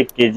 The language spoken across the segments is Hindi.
1 kg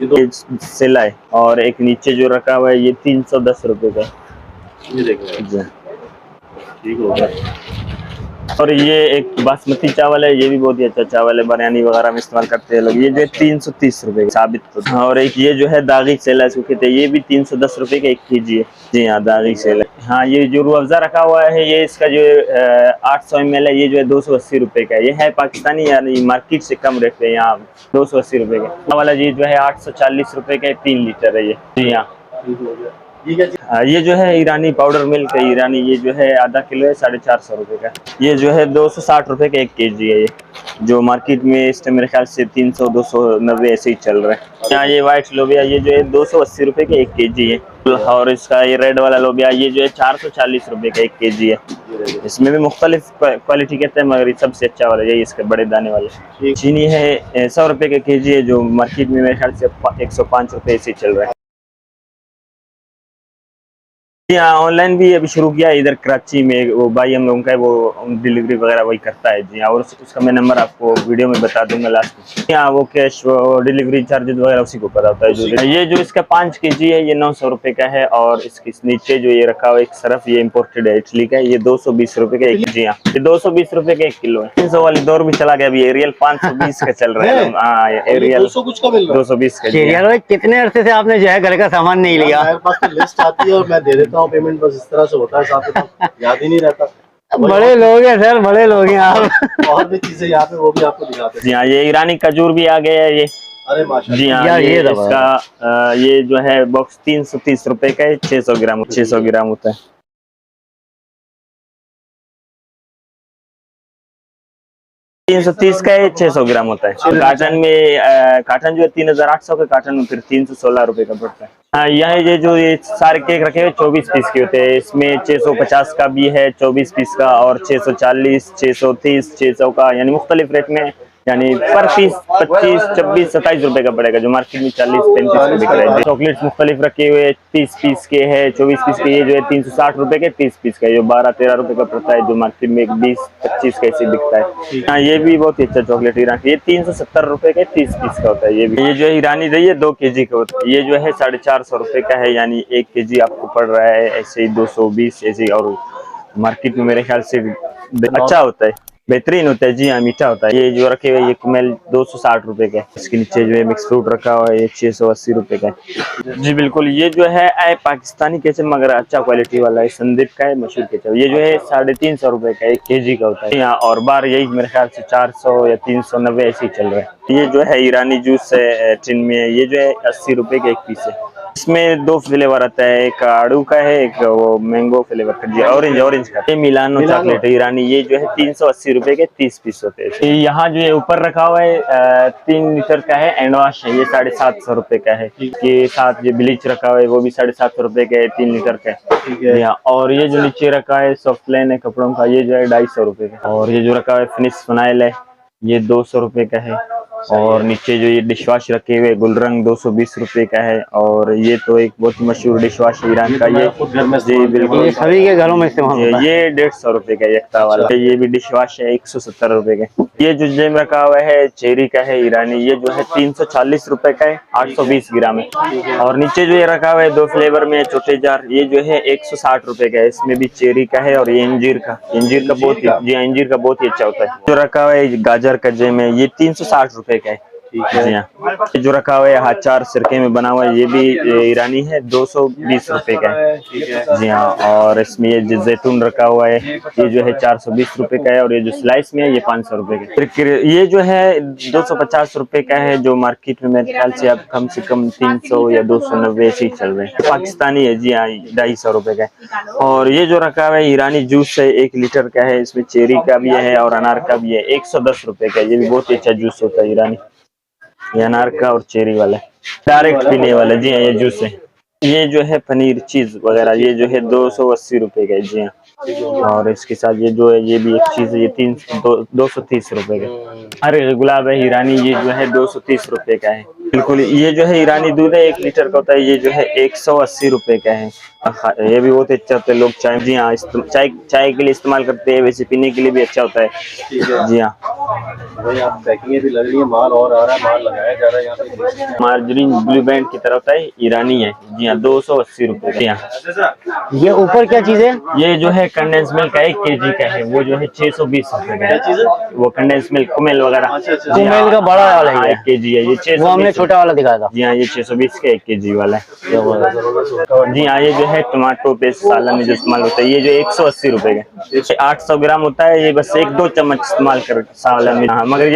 ये सिला है, और एक नीचे जो रखा हुआ है ये 310 रुपए का है। ये देखो जी। ठीक हो गया। और ये एक बासमती चावल है, ये भी बहुत ही अच्छा चावल है, बिरयानी वगैरह में इस्तेमाल करते हैं लोग। ये जो है 330 रुपए साबित तो। और एक ये जो है दागी सेला इसको कहते हैं, ये भी 310 रुपए का 1 kg है। जी हाँ, दागी सेला। हाँ, ये जो रूह अफ़ज़ा रखा हुआ है, ये इसका जो 800 ml है, ये जो है 280 रुपए का है। ये है पाकिस्तानी, यानी मार्केट से कम रेट पे यहाँ 280 रुपए का। ये वाला ये जो है 840 रुपए का 3 लीटर है ये। जी हाँ। ठीक हो गया। ये क्या चीज़? ये जो है ईरानी पाउडर मिल्क है, ईरानी। ये जो है आधा किलो है, 450 रुपए का। ये जो है 260 रुपए का 1 kg है ये, जो मार्केट में इस टाइम मेरे ख्याल से 300 290 ऐसे ही चल रहा है। यहाँ ये व्हाइट लोबिया, ये जो है 280 रुपए का 1 kg है। और इसका ये रेड वाला लोबिया, ये जो है 440 रुपए का 1 kg है। इसमें भी मुख्तलिफ क्वालिटी कहते हैं, मगर ये सबसे अच्छा वाला यही इसके बड़े दाने वाले। चीनी है 100 रुपए का kg है, जो मार्केट में मेरे ख्याल से 105 रुपए ऐसे ही चल रहा है। हाँ, ऑनलाइन भी अभी शुरू किया है इधर कराची में। वो भाई हम लोगों का है, वो डिलीवरी वगैरह वही करता है। जी हाँ, और उसका मैं नंबर आपको वीडियो में बता दूंगा लास्ट में। हाँ, वो कैश डिलीवरी चार्जेस वगैरह उसी को पता होता है। जो ये जो इसका 5 kg है, ये 900 रुपए का है। और इसके नीचे जो ये रखा हुआ एक सरफ, ये इम्पोर्टेड है इटली का, ये 220 रुपए का 1। जी हाँ, ये 220 रुपए का 1 किलो है। 300 वाली दौर भी चला गया, अभी एरियल 520 का चल रहा है। हाँ, एरियल 200 कुछ का मिल रहा है। 220 का। यार भाई, कितने अरसे से आपने जो है घर का सामान नहीं लिया? मेरे पास तो लिस्ट आती है और मैं दे देता हूँ पेमेंट, बस इस तरह से होता है साथ में, याद ही नहीं रहता। बड़े लोग हैं सर, बड़े लोग हैं आप। और भी चीजें यहाँ पे वो भी आपको दिखाते हैं। जी हाँ, ये ईरानी खजूर भी आ गया है ये। अरे माशाल्लाह। जी हाँ, यार ये ये इसका ये जो है बॉक्स 330 रुपए का है, 600 ग्राम होता है। 330 का है, 600 ग्राम होता है। कार्टन में कार्टन जो है 3800 का कार्टन में फिर 316 रुपए का पड़ता है। हाँ, ये जो ये सारे केक रखे हुए 24 पीस के होते हैं। इसमें 650 का भी है, 24 पीस का, और 640, 630, 600 का, यानी मुख्तलिफ रेट में, यानी पर पीस 25, 26, 27 रुपए का पड़ेगा, जो मार्केट में 40, 35 का बिक रहा है। चॉकलेट्स मुख्तलिफ रखे हुए 30 पीस के है, 24 पीस के। ये जो है 360 रुपए के 30 पीस का, जो 12-13 रुपए का पड़ता है, जो मार्केट में 20-25 का ऐसे बिकता है। हाँ, ये भी बहुत ही अच्छा चॉकलेट ईरान। ये 370 रुपए के 30 पीस का होता है। ये जो है ईरानी दही है 2 kg का होता है। ये जो है 450 रुपए का है, यानी 1 kg आपको पड़ रहा है ऐसे ही 220 ऐसे ही। और मार्केट में मेरे ख्याल से अच्छा होता है, बेहतरीन होता है। जी हाँ, मीठा होता है। ये जो रखे हुए ये कुमेल 260 रुपए का है। इसके नीचे जो है मिक्स फ्रूट रखा हुआ है, ये 680 रुपए का है। जी बिल्कुल, ये जो है पाकिस्तानी केचप, मगर अच्छा क्वालिटी वाला है, संदीप का है, मशहूर केचप। ये जो है 350 रुपए का 1 kg का होता है। यहाँ और बार यही मेरे ख्याल से 400 या 390 ऐसे ही चल रहा है। ये जो है ईरानी जूस है टिन में, ये जो है 80 रुपए का 1 पीस है। इसमें 2 फ्लेवर आता है, एक आड़ू का है, एक वो मैंगो फ्लेवर का, ऑरेंज का। ये मिलानो चॉकलेट है ईरानी, ये जो है 380 रुपए के 30 पीस होते हैं। यहाँ जो है ऊपर रखा हुआ है 3 लीटर का है, एंड वॉश है, ये 750 रुपए का है। के साथ ये ब्लीच रखा हुआ है, वो भी 750 रुपए का है, 3 लीटर का है। यहाँ और ये जो नीचे रखा है सॉफ्ट लाइन है कपड़ों का, ये जो है 250 रुपए का। और ये जो रखा हुआ है फिनिश फिनाइल है, ये 200 रुपए का है। और नीचे जो ये डिश वॉश रखे हुए गुलरंग 220 रुपए का है। और ये तो एक बहुत ही मशहूर डिश वॉश ईरान का, ये जी बिल्कुल, ये सभी के घरों में इस्तेमाल होता है। ये 150 रुपए का यकता वाला। ये भी डिश वॉश है 170 रुपए का। ये जो जेम रखा हुआ है चेरी का है ईरानी, ये जो है 340 रुपए का है, 820 ग्राम है। और नीचे जो ये रखा हुआ है 2 फ्लेवर में छोटे जार, ये जो है 160 रुपए का है। इसमें भी चेरी का है और ये अंजीर का बहुत ही, जी अंजीर का बहुत ही अच्छा होता है। जो रखा हुआ है गाजर का जेम है, ये 360 रुपए का है। जी हाँ, जो रखा हुआ है हाचार सिरके में बना हुआ है, ये भी ईरानी है, 220 रुपए का है। जी हाँ, और इसमें ये जैतून रखा हुआ है, ये जो है 420 रुपए का है। और ये जो स्लाइस में है ये 500 रुपए का। फिर ये जो है 250 रुपए का है, जो मार्केट में मेरे ख्याल से अब कम से कम 300 या 290 ऐसे ही चल रहे हैं। पाकिस्तानी है, जी हाँ, 250 रुपए का है। और ये जो रखा हुआ है ईरानी जूस है 1 लीटर का है, इसमें चेरी का भी है और अनार का भी है, 110 रुपए का। ये भी बहुत ही अच्छा जूस होता है ईरानी, ये अनार का और चेरी वाला डायरेक्ट पीने वाला। जी हाँ, ये जूस है। ये जो है पनीर चीज वगैरह, ये जो है 280 रुपए का है। जी हाँ, और इसके साथ ये जो है ये भी एक चीज है, ये 230 रुपए का। अरे गुलाब है ईरानी, ये जो है 230 रुपए का है। बिल्कुल, ये जो है ईरानी दूध है 1 लीटर का होता है, ये जो है 180 रुपए का है। ये भी बहुत अच्छा होता है, लोग चाय, जी हाँ, चाय चाय के लिए इस्तेमाल करते हैं, वैसे पीने के लिए भी अच्छा होता है। ठीक है जी हाँ, भाई, आप पैकिंग भी लग रही है, माल और आ रहा है, माल लगाया जा रहा है यहाँ पे। मार्जरीन ब्लू बैंड की तरफ है, ईरानी है। जी हाँ, 280 रुपए। जी हाँ, ये ऊपर क्या चीज है? ये जो है कंडेंस मिल्क का 1 kg का है, वो जो है 620 रुपए का क्या चीज है? है। वो कंडेंस मिल्क कुमेल वगैरह। अच्छा, अच्छा। जी हाँ, कुमेल का बड़ा वाला है ये? 1 kg है ये, 620। वो हमने छोटा वाला दिखाया था। जी हाँ, ये 620 का 1 kg वाला है। जी हाँ, ये जो है टमाटो पेस्ट सालन में जो इस्तेमाल होता है, ये जो 180 रुपए का 800 ग्राम होता है, ये बस 1-2 चम्मच इस्तेमाल कर सालन में। हाँ, मगर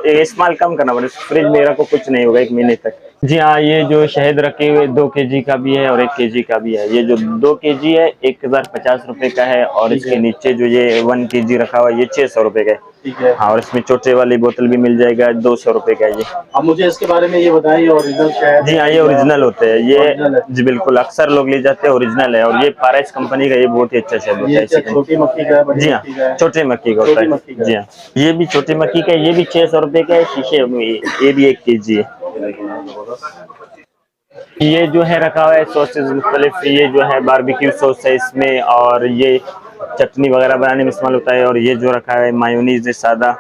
ये इस्तेमाल कम करना पड़ेगा, फ्रिज में रखो कुछ नहीं होगा 1 महीने तक। जी हाँ, ये जो शहद रखे हुए 2 kg का भी है और 1 kg का भी है। ये जो 2 kg है 1050 रुपए का है, और इसके नीचे जो ये 1 kg रखा हुआ है ये 600 रुपए का है। ठीक है। हाँ, और इसमें छोटे वाली बोतल भी मिल जाएगा, 200 रुपए का है ये। अब मुझे इसके बारे में ये बताइए, ओरिजिनल शहद? जी हाँ, ये ओरिजिनल होते हैं Original ये। जी बिल्कुल, अक्सर लोग ले जाते हैं, ओरिजिनल है। और ये पारस कंपनी का, ये बहुत ही अच्छा शहद होता है। ये छोटी मक्खी का है, बड़ी जी हाँ, मक्खी का है? छोटे मक्खी का होता छोटी मक्खी है। का। जी हाँ, ये भी छोटी मक्खी का है, ये भी 600 रुपए का है शीशे में, ये भी 1 kg है। ये जो है रखा हुआ है सॉसेज मुख्तलिफ, ये जो है बारबेक्यू सॉस है इसमें, और ये चटनी वगैरह बनाने में इस्तेमाल होता है। और ये जो रखा है मायोनीज है सादा,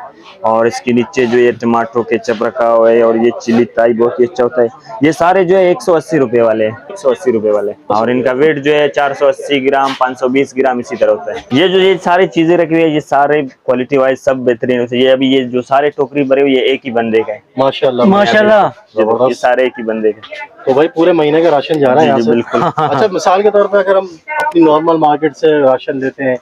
और इसके नीचे जो ये टमाटो केचप रखा हुआ है, और ये चिली ताई बहुत ही अच्छा होता है। ये सारे जो है 180 रुपए वाले हैं, 180 रुपए वाले। और इनका वेट जो है 480 ग्राम 520 ग्राम इसी तरह होता है। ये सारी चीजें रखी हुई है, ये सारे क्वालिटी वाइज सब बेहतरीन होते हैं। ये अभी ये जो सारे टोकरी भरे हुए, ये एक ही बंदे का है। माशाल्लाह माशाल्लाह। ये सारे एक ही बंदे का। तो भाई पूरे महीने का राशन जा रहा है यहाँ जी से? बिल्कुल। अच्छा, मिसाल के तौर पे अगर हम अपनी नॉर्मल मार्केट से राशन लेते हैं,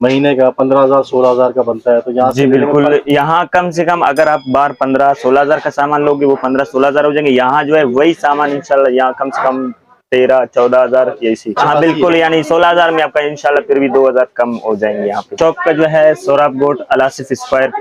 महीने का 15,000 16,000 का बनता है, तो यहाँ जी से बिल्कुल, यहाँ कम से कम अगर आप बार 15-16 हजार का सामान लोगे, वो 15-16 हजार हो जाएंगे। यहाँ जो है वही सामान इंशाल्लाह यहाँ कम से कम 13-14 हजार ऐसी। हाँ बिल्कुल, यानी 16 हजार में आपका इंशाल्लाह फिर भी 2 हजार कम हो जाएंगे। यहाँ पे शॉप का जो है सोराब गोट अलासिफ स्क्वायर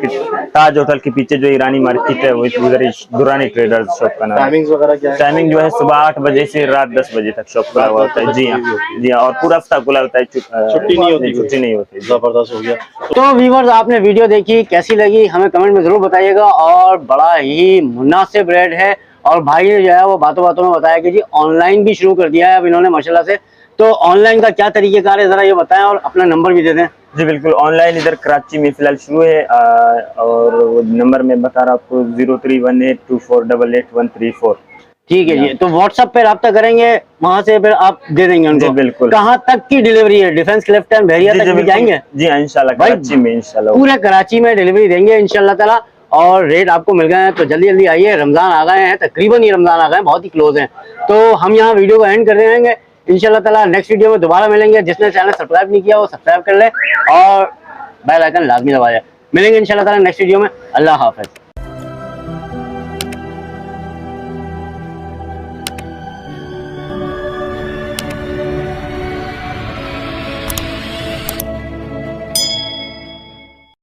ताज होटल के पीछे जो ईरानी मार्केट है, वो उधर दुरानी ट्रेडर्स शॉप का नाम है। टाइमिंग्स वगैरह क्या है? टाइमिंग जो है सुबह 8 बजे से रात 10 बजे तक शॉप खुला हुआ होता है। जी हाँ, जी हाँ, और पूरा हफ्ता खुला होता है, छुट्टी नहीं होती? छुट्टी नहीं होती। जबरदस्त हो गया। तो व्यूअर्स, आपने वीडियो देखी, कैसी लगी हमें कमेंट में जरूर बताइएगा। और बड़ा ही मुनासिब रेट है, और भाई ने जो है वो बातों बातों में बताया कि जी ऑनलाइन भी शुरू कर दिया है अब इन्होंने माशाल्लाह से। तो ऑनलाइन का क्या तरीकेकार है जरा ये बताएं, और अपना नंबर भी दे दें। जी बिल्कुल, ऑनलाइन इधर कराची में फिलहाल शुरू है, और वो नंबर मैं बता रहा हूँ आपको 031824888134। ठीक है जी, तो व्हाट्सएप पे राब्ता करेंगे, वहां से फिर आप दे देंगे उनको। जी बिल्कुल। कहाँ तक की डिलीवरी है? डिफेंस क्लिफ्ट एंड बहरिया तक भी जाएंगे? जी हाँ, इंशाल्लाह भाई, कराची में इंशाल्लाह पूरे कराची में डिलीवरी देंगे इंशाल्लाह ताला। और रेट आपको मिल गए हैं तो जल्दी जल्दी आइए, रमजान आ गए हैं, तकरीबन ही रमजान आ गए हैं, बहुत ही क्लोज हैं। तो हम यहाँ वीडियो को एंड कर देंगे इंशाल्लाह ताला। नेक्स्ट वीडियो में दोबारा मिलेंगे। जिसने चैनल सब्सक्राइब नहीं किया वो सब्सक्राइब कर ले, और बेल आइकन लाजमी दबाया। मिलेंगे इंशाल्लाह ताला नेक्स्ट वीडियो में। अल्लाह हाफिज।